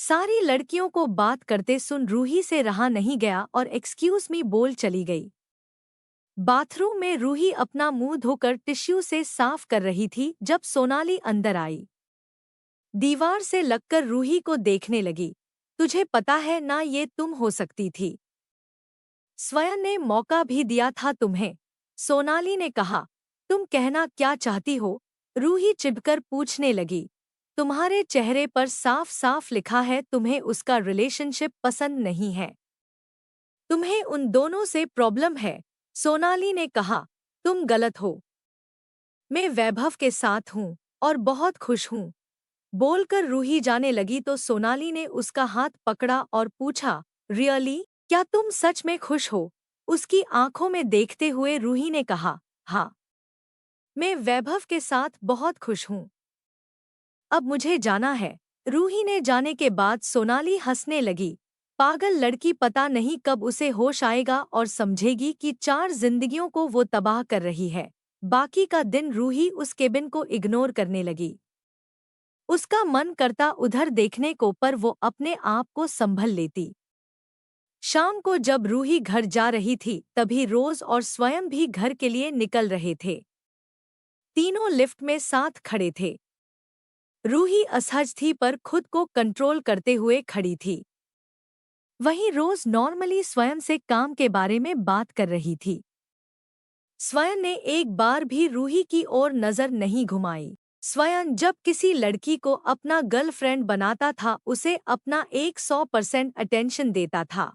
सारी लड़कियों को बात करते सुन रूही से रहा नहीं गया और एक्सक्यूज मी बोल चली गई। बाथरूम में रूही अपना मुंह धोकर टिश्यू से साफ कर रही थी जब सोनाली अंदर आई। दीवार से लगकर रूही को देखने लगी। तुझे पता है ना, ये तुम हो सकती थी। स्वयं ने मौका भी दिया था तुम्हें। सोनाली ने कहा। तुम कहना क्या चाहती हो? रूही चिढ़कर पूछने लगी। तुम्हारे चेहरे पर साफ साफ लिखा है तुम्हें उसका रिलेशनशिप पसंद नहीं है। तुम्हें उन दोनों से प्रॉब्लम है। सोनाली ने कहा। तुम गलत हो। मैं वैभव के साथ हूँ और बहुत खुश हूँ। बोलकर रूही जाने लगी तो सोनाली ने उसका हाथ पकड़ा और पूछा, रियली? क्या तुम सच में खुश हो? उसकी आंखों में देखते हुए रूही ने कहा, हाँ, मैं वैभव के साथ बहुत खुश हूँ। अब मुझे जाना है। रूही ने जाने के बाद सोनाली हंसने लगी। पागल लड़की, पता नहीं कब उसे होश आएगा और समझेगी कि 4 जिंदगियों को वो तबाह कर रही है। बाकी का दिन रूही उस केबिन को इग्नोर करने लगी। उसका मन करता उधर देखने को, पर वो अपने आप को संभल लेती। शाम को जब रूही घर जा रही थी तभी रोज और स्वयं भी घर के लिए निकल रहे थे। तीनों लिफ्ट में साथ खड़े थे। रूही असहज थी पर खुद को कंट्रोल करते हुए खड़ी थी। वहीं रोज नॉर्मली स्वयं से काम के बारे में बात कर रही थी। स्वयं ने एक बार भी रूही की ओर नजर नहीं घुमाई। स्वयं जब किसी लड़की को अपना गर्लफ्रेंड बनाता था उसे अपना 100% अटेंशन देता था।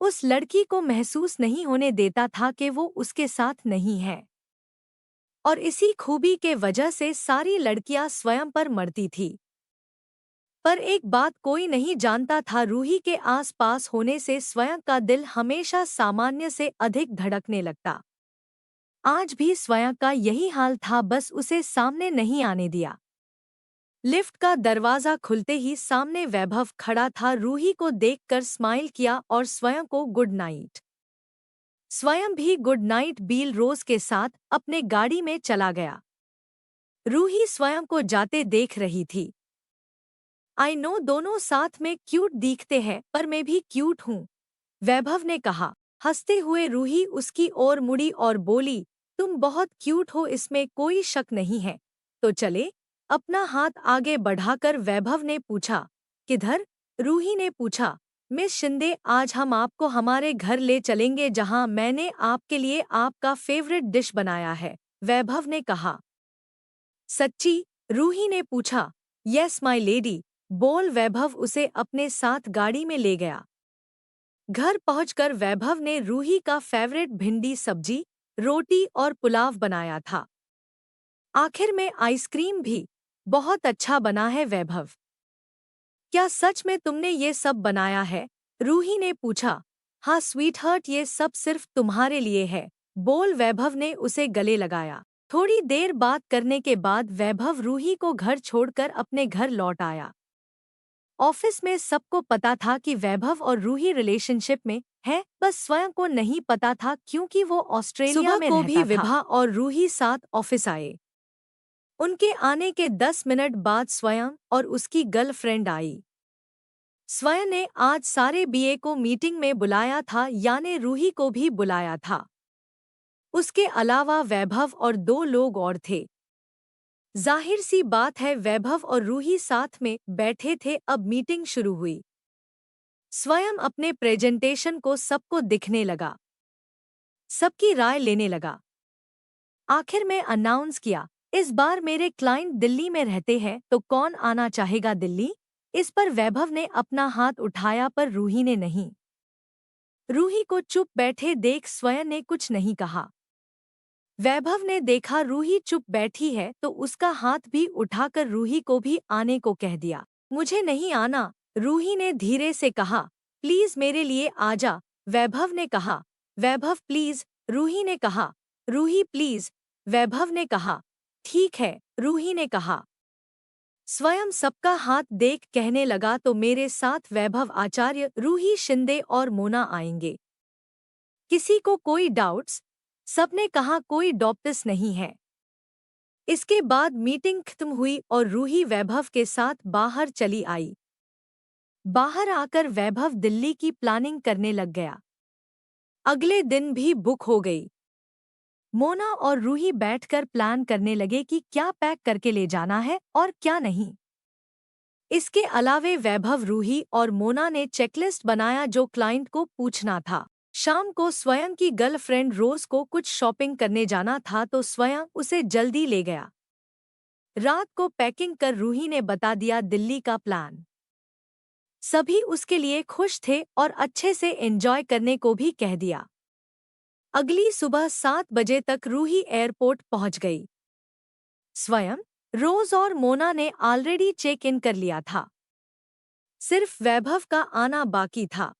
उस लड़की को महसूस नहीं होने देता था कि वो उसके साथ नहीं है। और इसी खूबी के वजह से सारी लड़कियां स्वयं पर मरती थी। पर एक बात कोई नहीं जानता था, रूही के आसपास होने से स्वयं का दिल हमेशा सामान्य से अधिक धड़कने लगता। आज भी स्वयं का यही हाल था, बस उसे सामने नहीं आने दिया। लिफ्ट का दरवाजा खुलते ही सामने वैभव खड़ा था। रूही को देखकर स्माइल किया और स्वयं को गुड नाइट। स्वयं भी गुड नाइट बील रोज के साथ अपने गाड़ी में चला गया। रूही स्वयं को जाते देख रही थी। आई नो दोनों साथ में क्यूट दिखते हैं, पर मैं भी क्यूट हूँ, वैभव ने कहा। हंसते हुए रूही उसकी ओर मुड़ी और बोली, तुम बहुत क्यूट हो, इसमें कोई शक नहीं है। तो चले? अपना हाथ आगे बढ़ाकर वैभव ने पूछा। किधर? रूही ने पूछा। मिस शिंदे, आज हम आपको हमारे घर ले चलेंगे जहां मैंने आपके लिए आपका फेवरेट डिश बनाया है, वैभव ने कहा। सच्ची? रूही ने पूछा। यस माय लेडी, बोल वैभव उसे अपने साथ गाड़ी में ले गया। घर पहुंचकर वैभव ने रूही का फेवरेट भिंडी सब्जी, रोटी और पुलाव बनाया था। आखिर में आइसक्रीम भी। बहुत अच्छा बना है वैभव। क्या सच में तुमने ये सब बनाया है? रूही ने पूछा। हाँ स्वीटहार्ट, ये सब सिर्फ तुम्हारे लिए है, बोल वैभव ने उसे गले लगाया। थोड़ी देर बात करने के बाद वैभव रूही को घर छोड़कर अपने घर लौट आया। ऑफिस में सबको पता था कि वैभव और रूही रिलेशनशिप में है, बस स्वयं को नहीं पता था क्योंकि वो ऑस्ट्रेलिया में रहता था। सुबह को भी विभा और रूही साथ ऑफिस आए। उनके आने के 10 मिनट बाद स्वयं और उसकी गर्लफ्रेंड आई। स्वयं ने आज सारे बीए को मीटिंग में बुलाया था, यानी रूही को भी बुलाया था। उसके अलावा वैभव और 2 लोग और थे। जाहिर सी बात है वैभव और रूही साथ में बैठे थे। अब मीटिंग शुरू हुई। स्वयं अपने प्रेजेंटेशन को सबको दिखने लगा, सबकी राय लेने लगा। आखिर में अनाउंस किया, इस बार मेरे क्लाइंट दिल्ली में रहते हैं, तो कौन आना चाहेगा दिल्ली? इस पर वैभव ने अपना हाथ उठाया पर रूही ने नहीं। रूही को चुप बैठे देख स्वयं ने कुछ नहीं कहा। वैभव ने देखा रूही चुप बैठी है तो उसका हाथ भी उठाकर रूही को भी आने को कह दिया। मुझे नहीं आना, रूही ने धीरे से कहा। प्लीज मेरे लिए आजा, वैभव ने कहा। वैभव प्लीज, रूही ने कहा। रूही प्लीज, वैभव ने कहा। ठीक है, रूही ने कहा। स्वयं सबका हाथ देख कहने लगा, तो मेरे साथ वैभव आचार्य, रूही शिंदे और मोना आएंगे। किसी को कोई डाउट्स? सबने कहा कोई डाउट्स नहीं है। इसके बाद मीटिंग खत्म हुई और रूही वैभव के साथ बाहर चली आई। बाहर आकर वैभव दिल्ली की प्लानिंग करने लग गया। अगले दिन भी बुक हो गई। मोना और रूही बैठकर प्लान करने लगे कि क्या पैक करके ले जाना है और क्या नहीं। इसके अलावे वैभव, रूही और मोना ने चेकलिस्ट बनाया जो क्लाइंट को पूछना था। शाम को स्वयं की गर्लफ्रेंड रोज को कुछ शॉपिंग करने जाना था तो स्वयं उसे जल्दी ले गया। रात को पैकिंग कर रूही ने बता दिया दिल्ली का प्लान। सभी उसके लिए खुश थे और अच्छे से एंजॉय करने को भी कह दिया। अगली सुबह 7 बजे तक रूही एयरपोर्ट पहुंच गई। स्वयं, रोज और मोना ने ऑलरेडी चेक इन कर लिया था। सिर्फ वैभव का आना बाकी था।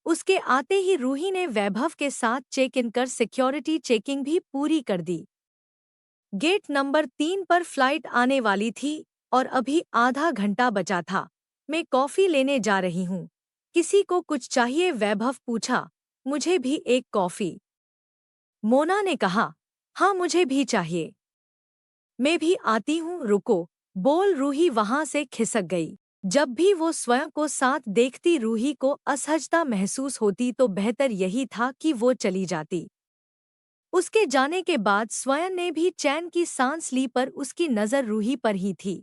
उसके आते ही रूही ने वैभव के साथ चेक इन कर सिक्योरिटी चेकिंग भी पूरी कर दी। गेट नंबर 3 पर फ्लाइट आने वाली थी और अभी आधा घंटा बचा था। मैं कॉफी लेने जा रही हूँ। किसी को कुछ चाहिए? वैभव पूछा। मुझे भी एक कॉफी। मोना ने कहा, हाँ मुझे भी चाहिए। मैं भी आती हूँ, रुको, बोल रूही वहां से खिसक गई। जब भी वो स्वयं को साथ देखती रूही को असहजता महसूस होती तो बेहतर यही था कि वो चली जाती। उसके जाने के बाद स्वयं ने भी चैन की सांस ली पर उसकी नज़र रूही पर ही थी।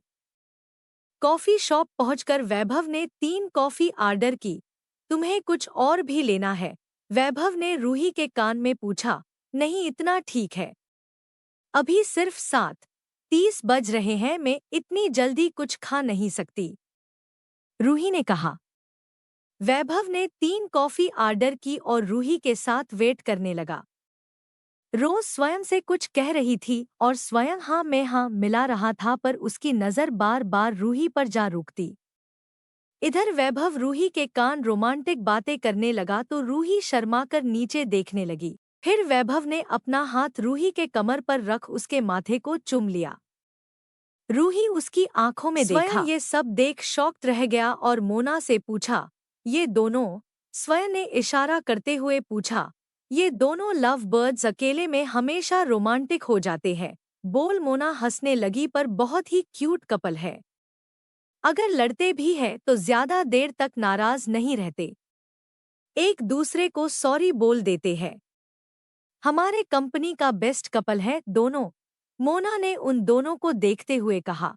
कॉफी शॉप पहुंचकर वैभव ने 3 कॉफी ऑर्डर की। तुम्हें कुछ और भी लेना है? वैभव ने रूही के कान में पूछा। नहीं, इतना ठीक है। अभी सिर्फ 7:30 बज रहे हैं, मैं इतनी जल्दी कुछ खा नहीं सकती, रूही ने कहा। वैभव ने 3 कॉफी ऑर्डर की और रूही के साथ वेट करने लगा। रोज स्वयं से कुछ कह रही थी और स्वयं हाँ में हाँ मिला रहा था पर उसकी नज़र बार बार रूही पर जा रुकती। इधर वैभव रूही के कान रोमांटिक बातें करने लगा तो रूही शर्माकर नीचे देखने लगी। फिर वैभव ने अपना हाथ रूही के कमर पर रख उसके माथे को चूम लिया। रूही उसकी आंखों में देखा। स्वयं ये सब देख शॉक्ड रह गया और मोना से पूछा, ये दोनों? स्वयं ने इशारा करते हुए पूछा, ये दोनों लव बर्ड्स अकेले में हमेशा रोमांटिक हो जाते हैं, बोल। मोना हंसने लगी, पर बहुत ही क्यूट कपल है। अगर लड़ते भी हैं तो ज्यादा देर तक नाराज नहीं रहते, एक दूसरे को सॉरी बोल देते हैं। हमारे कंपनी का बेस्ट कपल है दोनों, मोना ने उन दोनों को देखते हुए कहा।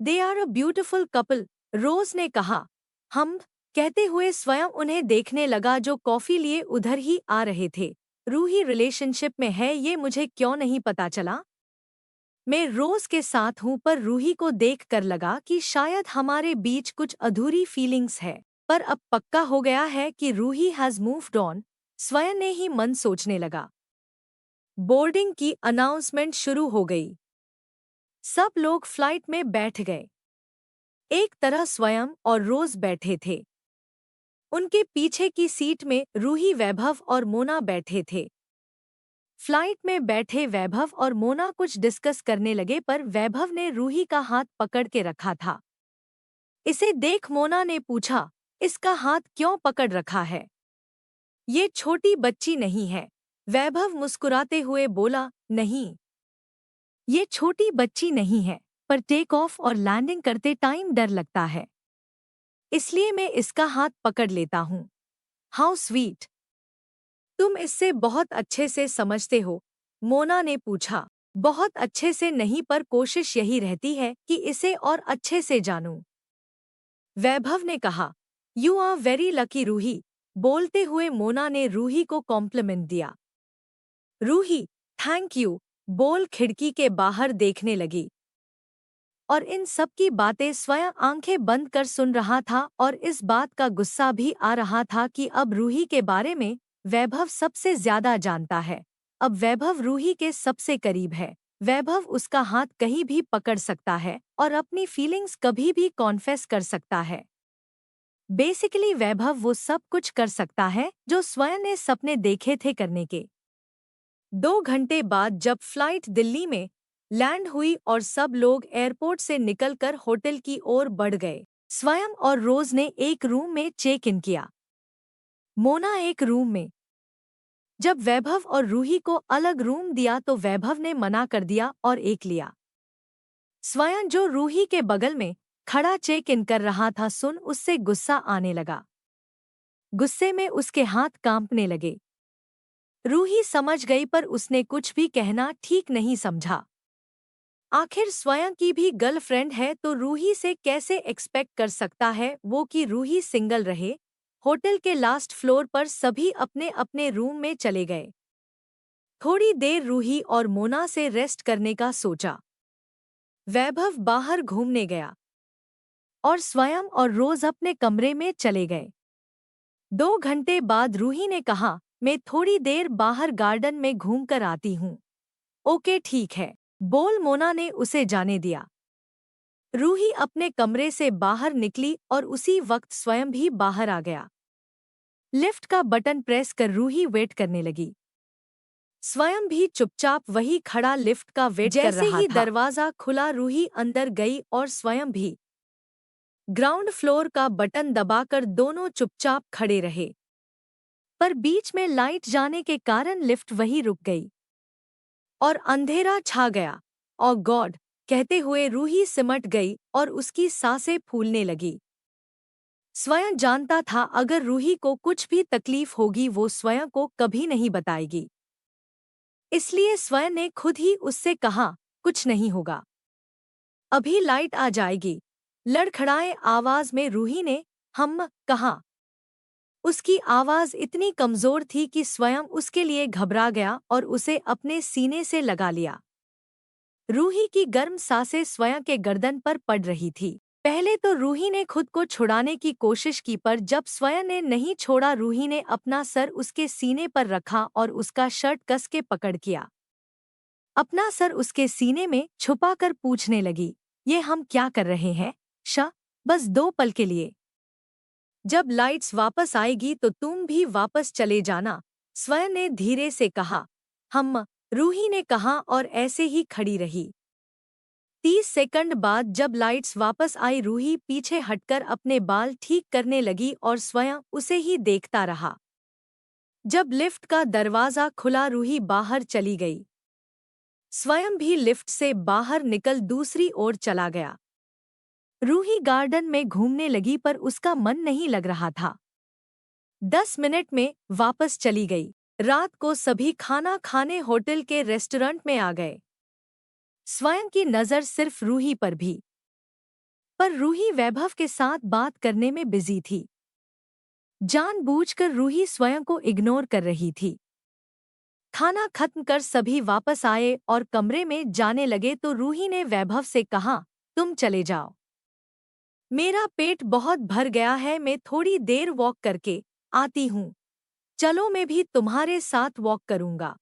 They are a beautiful couple, Rose ने कहा। हम, कहते हुए स्वयं उन्हें देखने लगा जो कॉफी लिए उधर ही आ रहे थे। रूही रिलेशनशिप में है, ये मुझे क्यों नहीं पता चला? मैं रोज के साथ हूँ, पर रूही को देख कर लगा कि शायद हमारे बीच कुछ अधूरी फीलिंग्स है। पर अब पक्का हो गया है कि रूही हैज मूव्ड ऑन, स्वयं ने ही मन सोचने लगा। बोर्डिंग की अनाउंसमेंट शुरू हो गई। सब लोग फ्लाइट में बैठ गए। एक तरह स्वयं और रोज बैठे थे। उनके पीछे की सीट में रूही, वैभव और मोना बैठे थे। फ्लाइट में बैठे वैभव और मोना कुछ डिस्कस करने लगे पर वैभव ने रूही का हाथ पकड़ के रखा था। इसे देख मोना ने पूछा, इसका हाथ क्यों पकड़ रखा है? ये छोटी बच्ची नहीं है, वैभव मुस्कुराते हुए बोला। नहीं, ये छोटी बच्ची नहीं है, पर टेक ऑफ और लैंडिंग करते टाइम डर लगता है, इसलिए मैं इसका हाथ पकड़ लेता हूँ। हाउ स्वीट, तुम इससे बहुत अच्छे से समझते हो, मोना ने पूछा। बहुत अच्छे से नहीं, पर कोशिश यही रहती है कि इसे और अच्छे से जानूं, वैभव ने कहा। You are very lucky Ruhi, बोलते हुए मोना ने रूही को कॉम्प्लीमेंट दिया। रूही, थैंक यू, बोल खिड़की के बाहर देखने लगी और इन सब की बातें स्वयं आंखें बंद कर सुन रहा था और इस बात का गुस्सा भी आ रहा था कि अब रूही के बारे में वैभव सबसे ज्यादा जानता है। अब वैभव रूही के सबसे करीब है। वैभव उसका हाथ कहीं भी पकड़ सकता है और अपनी फीलिंग्स कभी भी कॉन्फेस कर सकता है। बेसिकली वैभव वो सब कुछ कर सकता है जो स्वयं ने सपने देखे थे करने के। 2 घंटे बाद जब फ्लाइट दिल्ली में लैंड हुई और सब लोग एयरपोर्ट से निकलकर होटल की ओर बढ़ गए, स्वयं और रोज ने एक रूम में चेक इन किया, मोना एक रूम में। जब वैभव और रूही को अलग रूम दिया तो वैभव ने मना कर दिया और एक लिया। स्वयं, जो रूही के बगल में खड़ा चेक इन कर रहा था सुन उससे गुस्सा आने लगा। गुस्से में उसके हाथ कांपने लगे। रूही समझ गई पर उसने कुछ भी कहना ठीक नहीं समझा। आखिर स्वयं की भी गर्लफ्रेंड है तो रूही से कैसे एक्सपेक्ट कर सकता है वो कि रूही सिंगल रहे। होटल के लास्ट फ्लोर पर सभी अपने अपने रूम में चले गए। थोड़ी देर रूही और मोना से रेस्ट करने का सोचा। वैभव बाहर घूमने गया और स्वयं और रोज अपने कमरे में चले गए। 2 घंटे बाद रूही ने कहा, मैं थोड़ी देर बाहर गार्डन में घूम कर आती हूँ। ओके ठीक है, बोल मोना ने उसे जाने दिया। रूही अपने कमरे से बाहर निकली और उसी वक्त स्वयं भी बाहर आ गया। लिफ्ट का बटन प्रेस कर रूही वेट करने लगी। स्वयं भी चुपचाप वही खड़ा लिफ्ट का वेट कर रहा था। जैसे ही दरवाजा खुला रूही अंदर गई और स्वयं भी। ग्राउंड फ्लोर का बटन दबाकर दोनों चुपचाप खड़े रहे। पर बीच में लाइट जाने के कारण लिफ्ट वहीं रुक गई और अंधेरा छा गया। ओ गॉड कहते हुए रूही सिमट गई और उसकी सांसें फूलने लगी। स्वयं जानता था अगर रूही को कुछ भी तकलीफ होगी वो स्वयं को कभी नहीं बताएगी। इसलिए स्वयं ने खुद ही उससे कहा, कुछ नहीं होगा, अभी लाइट आ जाएगी। लड़खड़ाए आवाज में रूही ने हम कहा। उसकी आवाज इतनी कमजोर थी कि स्वयं उसके लिए घबरा गया और उसे अपने सीने से लगा लिया। रूही की गर्म सांसें स्वयं के गर्दन पर पड़ रही थी। पहले तो रूही ने खुद को छुड़ाने की कोशिश की पर जब स्वयं ने नहीं छोड़ा रूही ने अपना सर उसके सीने पर रखा और उसका शर्ट कस के पकड़ किया। अपना सर उसके सीने में छुपाकर पूछने लगी, ये हम क्या कर रहे हैं? बस 2 पल के लिए। जब लाइट्स वापस आएगी तो तुम भी वापस चले जाना, स्वयं ने धीरे से कहा। हम, रूही ने कहा और ऐसे ही खड़ी रही। 30 सेकंड बाद जब लाइट्स वापस आई रूही पीछे हटकर अपने बाल ठीक करने लगी और स्वयं उसे ही देखता रहा। जब लिफ्ट का दरवाजा खुला रूही बाहर चली गई। स्वयं भी लिफ्ट से बाहर निकल दूसरी ओर चला गया। रूही गार्डन में घूमने लगी पर उसका मन नहीं लग रहा था। 10 मिनट में वापस चली गई। रात को सभी खाना खाने होटल के रेस्टोरेंट में आ गए। स्वयं की नज़र सिर्फ रूही पर भी। पर रूही वैभव के साथ बात करने में बिजी थी। जानबूझकर रूही स्वयं को इग्नोर कर रही थी। खाना खत्म कर सभी वापस आए और कमरे में जाने लगे तो रूही ने वैभव से कहा, तुम चले जाओ। मेरा पेट बहुत भर गया है, मैं थोड़ी देर वॉक करके आती हूँ। चलो मैं भी तुम्हारे साथ वॉक करूँगा।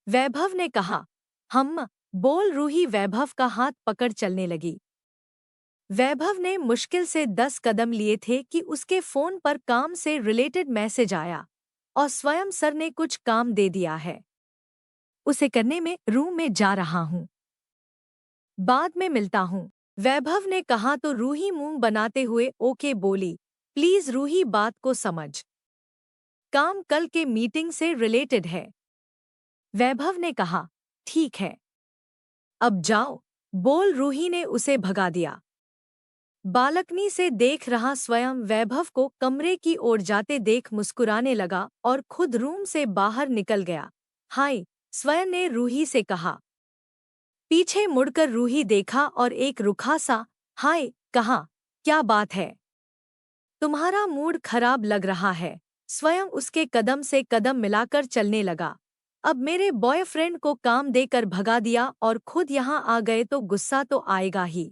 वैभव ने कहा। हम, बोल रूही वैभव का हाथ पकड़ चलने लगी। वैभव ने मुश्किल से 10 कदम लिए थे कि उसके फोन पर काम से रिलेटेड मैसेज आया और स्वयं सर ने कुछ काम दे दिया है, उसे करने में रूम में जा रहा हूँ, बाद में मिलता हूँ। वैभव ने कहा तो रूही मुंह बनाते हुए ओके बोली। प्लीज रूही बात को समझ, काम कल के मीटिंग से रिलेटेड है। वैभव ने कहा, ठीक है, अब जाओ, बोल रूही ने उसे भगा दिया। बालकनी से देख रहा स्वयं वैभव को कमरे की ओर जाते देख मुस्कुराने लगा और खुद रूम से बाहर निकल गया। हाय, स्वयं ने रूही से कहा। पीछे मुड़कर रूही देखा और एक रुखा सा हाय कहा, क्या बात है, तुम्हारा मूड खराब लग रहा है। स्वयं उसके कदम से कदम मिलाकर चलने लगा। अब मेरे बॉयफ्रेंड को काम देकर भगा दिया और खुद यहाँ आ गए तो गुस्सा तो आएगा ही।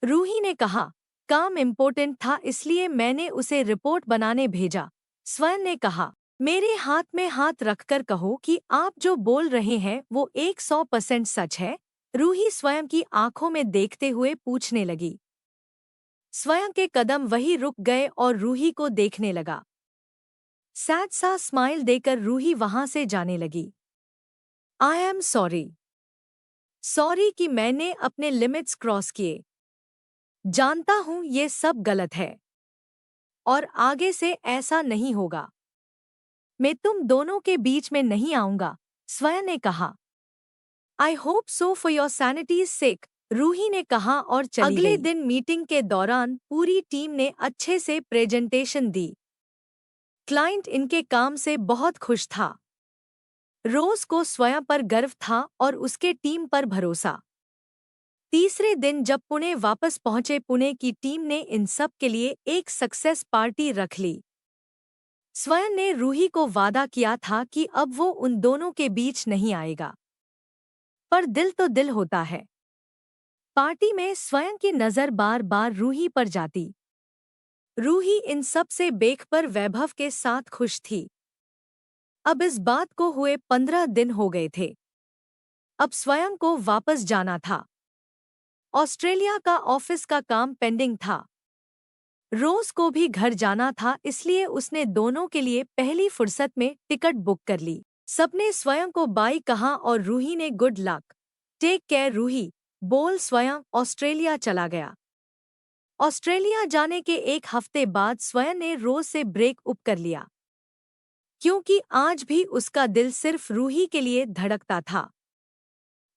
रूही ने कहा, काम इम्पोर्टेंट था इसलिए मैंने उसे रिपोर्ट बनाने भेजा। स्वयं ने कहा, मेरे हाथ में हाथ रखकर कहो कि आप जो बोल रहे हैं वो 100% सच है। रूही स्वयं की आंखों में देखते हुए पूछने लगी। स्वयं के कदम वहीं रुक गए और रूही को देखने लगा। सैड सा स्माइल देकर रूही वहां से जाने लगी। आई एम सॉरी, सॉरी कि मैंने अपने लिमिट्स क्रॉस किए। जानता हूं ये सब गलत है और आगे से ऐसा नहीं होगा। मैं तुम दोनों के बीच में नहीं आऊंगा, स्वयं ने कहा। I hope so for your sanity's sake, Ruhi ने कहा और चली गई। अगले दिन मीटिंग के दौरान पूरी टीम ने अच्छे से प्रेजेंटेशन दी। क्लाइंट इनके काम से बहुत खुश था। रोज को स्वयं पर गर्व था और उसके टीम पर भरोसा। तीसरे दिन जब पुणे वापस पहुंचे, पुणे की टीम ने इन सब के लिए एक सक्सेस पार्टी रख ली। स्वयं ने रूही को वादा किया था कि अब वो उन दोनों के बीच नहीं आएगा, पर दिल तो दिल होता है। पार्टी में स्वयं की नजर बार बार रूही पर जाती। रूही इन सब से बेखबर वैभव के साथ खुश थी। अब इस बात को हुए 15 दिन हो गए थे। अब स्वयं को वापस जाना था। ऑस्ट्रेलिया का ऑफिस का काम पेंडिंग था। रोज को भी घर जाना था, इसलिए उसने दोनों के लिए पहली फुर्सत में टिकट बुक कर ली। सबने स्वयं को बाय कहा और रूही ने good luck, take care Ruhi बोल स्वयं ऑस्ट्रेलिया चला गया। ऑस्ट्रेलिया जाने के एक हफ्ते बाद स्वयं ने रोज से ब्रेक अप कर लिया, क्योंकि आज भी उसका दिल सिर्फ रूही के लिए धड़कता था।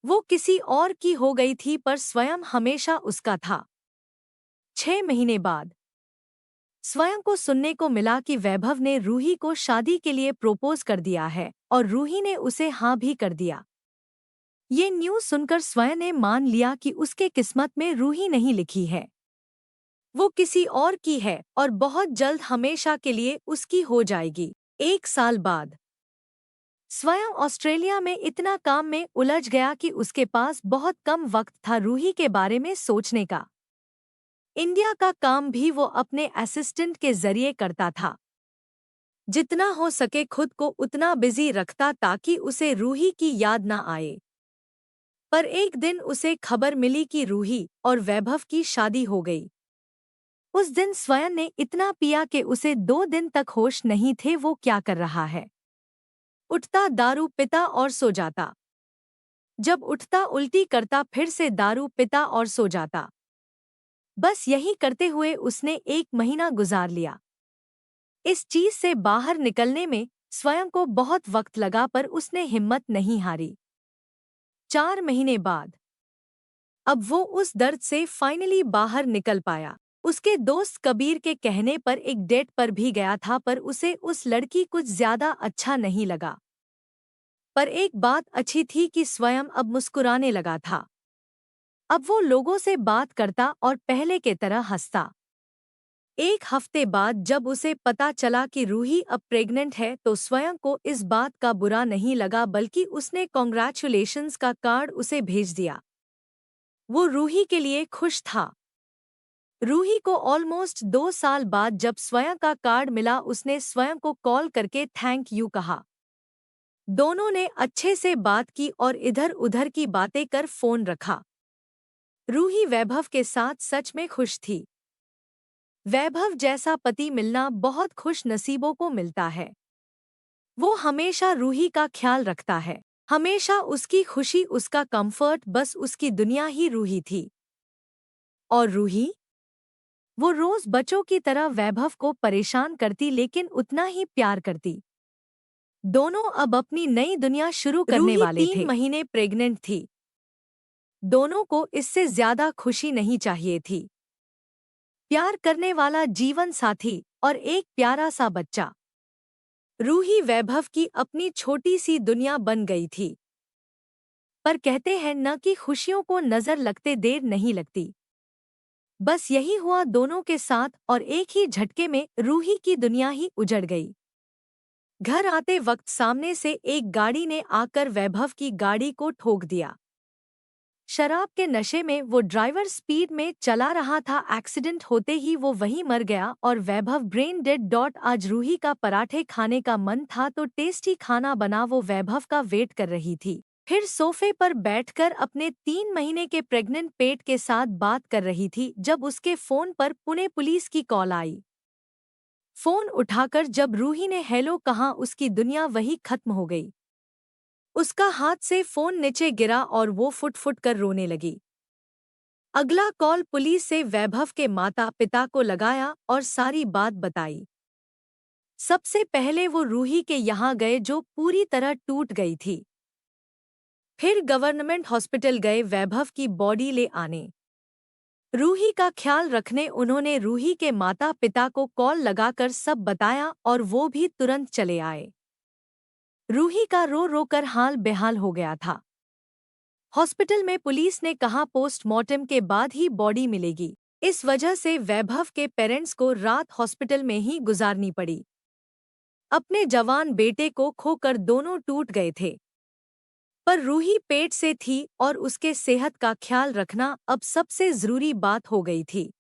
वो किसी और की हो गई थी, पर स्वयं हमेशा उसका था। 6 महीने बाद स्वयं को सुनने को मिला कि वैभव ने रूही को शादी के लिए प्रपोज कर दिया है और रूही ने उसे हाँ भी कर दिया। ये न्यूज़ सुनकर स्वयं ने मान लिया कि उसके किस्मत में रूही नहीं लिखी है, वो किसी और की है और बहुत जल्द हमेशा के लिए उसकी हो जाएगी। 1 साल बाद स्वयं ऑस्ट्रेलिया में इतना काम में उलझ गया कि उसके पास बहुत कम वक्त था रूही के बारे में सोचने का। इंडिया का काम भी वो अपने असिस्टेंट के जरिए करता था। जितना हो सके खुद को उतना बिजी रखता ताकि उसे रूही की याद न आए। पर एक दिन उसे खबर मिली कि रूही और वैभव की शादी हो गई। उस दिन स्वयं ने इतना पिया कि उसे 2 दिन तक होश नहीं थे वो क्या कर रहा है। उठता, दारू पिता और सो जाता। जब उठता उल्टी करता, फिर से दारू पिता और सो जाता। बस यही करते हुए उसने 1 महीना गुजार लिया। इस चीज से बाहर निकलने में स्वयं को बहुत वक्त लगा, पर उसने हिम्मत नहीं हारी। 4 महीने बाद अब वो उस दर्द से फाइनली बाहर निकल पाया। उसके दोस्त कबीर के कहने पर एक डेट पर भी गया था, पर उसे उस लड़की कुछ ज्यादा अच्छा नहीं लगा। पर एक बात अच्छी थी कि स्वयं अब मुस्कुराने लगा था। अब वो लोगों से बात करता और पहले के तरह हंसता। 1 हफ्ते बाद जब उसे पता चला कि रूही अब प्रेग्नेंट है, तो स्वयं को इस बात का बुरा नहीं लगा, बल्कि उसने कॉन्ग्रेचुलेशंस का कार्ड उसे भेज दिया। वो रूही के लिए खुश था। रूही को ऑलमोस्ट 2 साल बाद जब स्वयं का कार्ड मिला, उसने स्वयं को कॉल करके थैंक यू कहा। दोनों ने अच्छे से बात की और इधर-उधर की बातें कर फोन रखा। रूही वैभव के साथ सच में खुश थी। वैभव जैसा पति मिलना बहुत खुश नसीबों को मिलता है। वो हमेशा रूही का ख्याल रखता है, हमेशा उसकी खुशी, उसका कंफर्ट, बस उसकी दुनिया ही रूही थी। और रूही, वो रोज बच्चों की तरह वैभव को परेशान करती, लेकिन उतना ही प्यार करती। दोनों अब अपनी नई दुनिया शुरू करने वाले थे। 3 महीने प्रेग्नेंट थी। दोनों को इससे ज्यादा खुशी नहीं चाहिए थी। प्यार करने वाला जीवन साथी और एक प्यारा सा बच्चा। रूही वैभव की अपनी छोटी सी दुनिया बन गई थी। पर कहते हैं न कि खुशियों को नजर लगते देर नहीं लगती। बस यही हुआ दोनों के साथ, और एक ही झटके में रूही की दुनिया ही उजड़ गई। घर आते वक्त सामने से एक गाड़ी ने आकर वैभव की गाड़ी को ठोक दिया। शराब के नशे में वो ड्राइवर स्पीड में चला रहा था। एक्सीडेंट होते ही वो वहीं मर गया और वैभव ब्रेन डेड। आज रूही का पराठे खाने का मन था, तो टेस्टी खाना बना वो वैभव का वेट कर रही थी। फिर सोफे पर बैठकर अपने 3 महीने के प्रेग्नेंट पेट के साथ बात कर रही थी, जब उसके फोन पर पुणे पुलिस की कॉल आई। फोन उठाकर जब रूही ने हेलो कहा, उसकी दुनिया वही खत्म हो गई। उसका हाथ से फोन नीचे गिरा और वो फुट फुट कर रोने लगी। अगला कॉल पुलिस से वैभव के माता पिता को लगाया और सारी बात बताई। सबसे पहले वो रूही के यहाँ गए, जो पूरी तरह टूट गई थी। फिर गवर्नमेंट हॉस्पिटल गए वैभव की बॉडी ले आने। रूही का ख्याल रखने उन्होंने रूही के माता पिता को कॉल लगाकर सब बताया और वो भी तुरंत चले आए। रूही का रो रो कर हाल बेहाल हो गया था। हॉस्पिटल में पुलिस ने कहा पोस्टमार्टम के बाद ही बॉडी मिलेगी। इस वजह से वैभव के पेरेंट्स को रात हॉस्पिटल में ही गुजारनी पड़ी। अपने जवान बेटे को खोकर दोनों टूट गए थे। पर रूही पेट से थी और उसके सेहत का ख्याल रखना अब सबसे जरूरी बात हो गई थी।